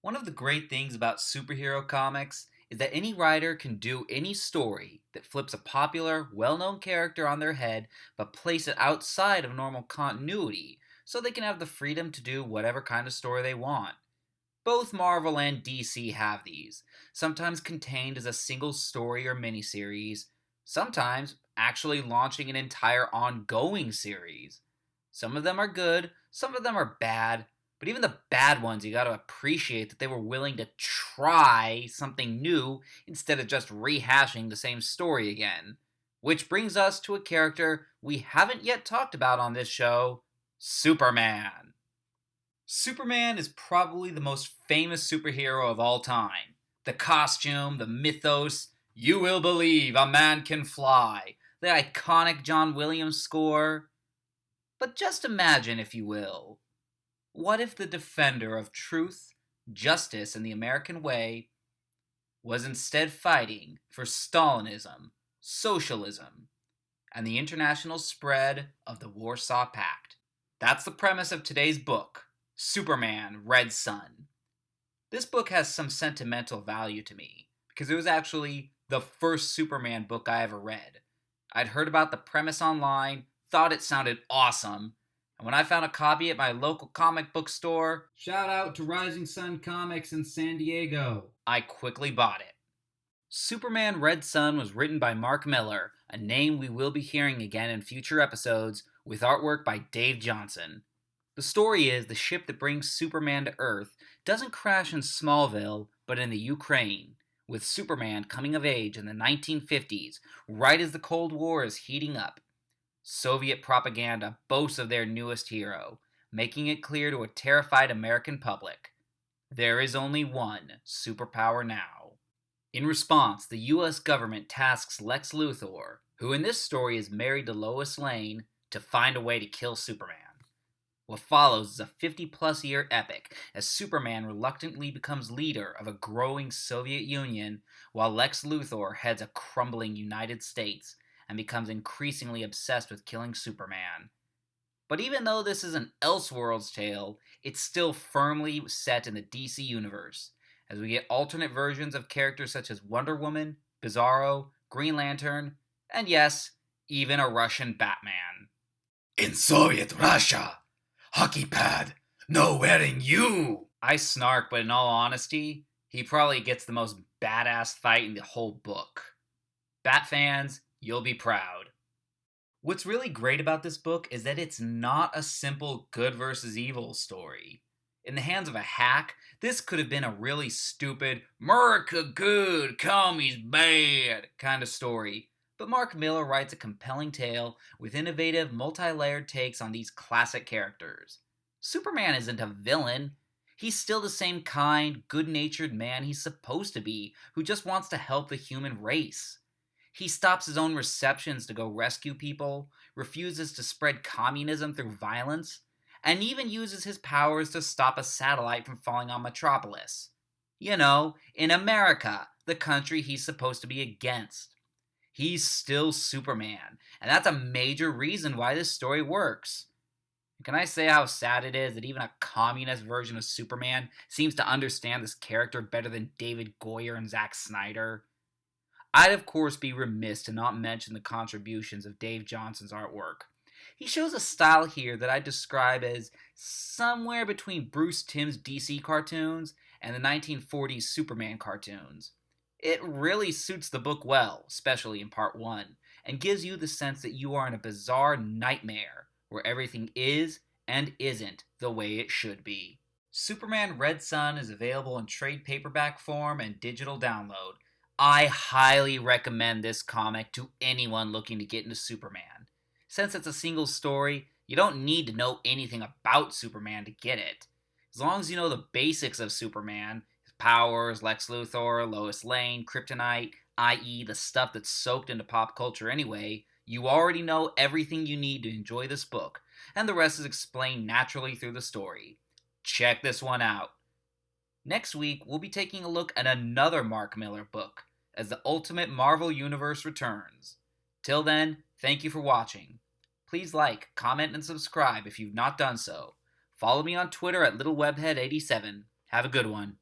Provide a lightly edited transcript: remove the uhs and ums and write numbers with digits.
One of the great things about superhero comics is that any writer can do any story that flips a popular, well known character on their head but place it outside of normal continuity so they can have the freedom to do whatever kind of story they want. Both Marvel and DC have these, sometimes contained as a single story or miniseries, sometimes actually launching an entire ongoing series. Some of them are good, some of them are bad, but even the bad ones, you gotta appreciate that they were willing to try something new instead of just rehashing the same story again. Which brings us to a character we haven't yet talked about on this show, Superman. Superman is probably the most famous superhero of all time. The costume, the mythos, you will believe a man can fly, the iconic John Williams score. But just imagine, if you will, what if the defender of truth, justice, and the American way was instead fighting for Stalinism, socialism, and the international spread of the Warsaw Pact? That's the premise of today's book, Superman Red Sun. This book has some sentimental value to me, because it was actually the first Superman book I ever read. I'd heard about the premise online, thought it sounded awesome, and when I found a copy at my local comic book store, shout out to Rising Sun Comics in San Diego, I quickly bought it. Superman Red Sun was written by Mark Millar, a name we will be hearing again in future episodes, with artwork by Dave Johnson. The story is the ship that brings Superman to Earth doesn't crash in Smallville, but in the Ukraine, with Superman coming of age in the 1950s, right as the Cold War is heating up. Soviet propaganda boasts of their newest hero, making it clear to a terrified American public, there is only one superpower now. In response, the US government tasks Lex Luthor, who in this story is married to Lois Lane, to find a way to kill Superman. What follows is a 50-plus year epic as Superman reluctantly becomes leader of a growing Soviet Union while Lex Luthor heads a crumbling United States and becomes increasingly obsessed with killing Superman. But even though this is an Elseworlds tale, it's still firmly set in the DC universe, as we get alternate versions of characters such as Wonder Woman, Bizarro, Green Lantern, and yes, even a Russian Batman. In Soviet Russia, hockey pad, no wearing you! I snark, but in all honesty, he probably gets the most badass fight in the whole book. Bat fans, you'll be proud. What's really great about this book is that it's not a simple good versus evil story. In the hands of a hack, this could have been a really stupid, America good, commies bad kind of story. But Mark Millar writes a compelling tale with innovative, multi-layered takes on these classic characters. Superman isn't a villain. He's still the same kind, good-natured man he's supposed to be, who just wants to help the human race. He stops his own receptions to go rescue people, refuses to spread communism through violence, and even uses his powers to stop a satellite from falling on Metropolis. You know, in America, the country he's supposed to be against. He's still Superman, and that's a major reason why this story works. Can I say how sad it is that even a communist version of Superman seems to understand this character better than David Goyer and Zack Snyder? I'd of course be remiss to not mention the contributions of Dave Johnson's artwork. He shows a style here that I describe as somewhere between Bruce Timm's DC cartoons and the 1940s Superman cartoons. It really suits the book well, especially in part 1, and gives you the sense that you are in a bizarre nightmare where everything is and isn't the way it should be. Superman Red Sun is available in trade paperback form and digital download. I highly recommend this comic to anyone looking to get into Superman. Since it's a single story, you don't need to know anything about Superman to get it. As long as you know the basics of Superman, his powers, Lex Luthor, Lois Lane, Kryptonite, i.e. the stuff that's soaked into pop culture anyway, you already know everything you need to enjoy this book, and the rest is explained naturally through the story. Check this one out. Next week, we'll be taking a look at another Mark Millar book, as the Ultimate Marvel Universe returns. Till then, thank you for watching. Please like, comment, and subscribe if you've not done so. Follow me on Twitter at LittleWebhead87. Have a good one.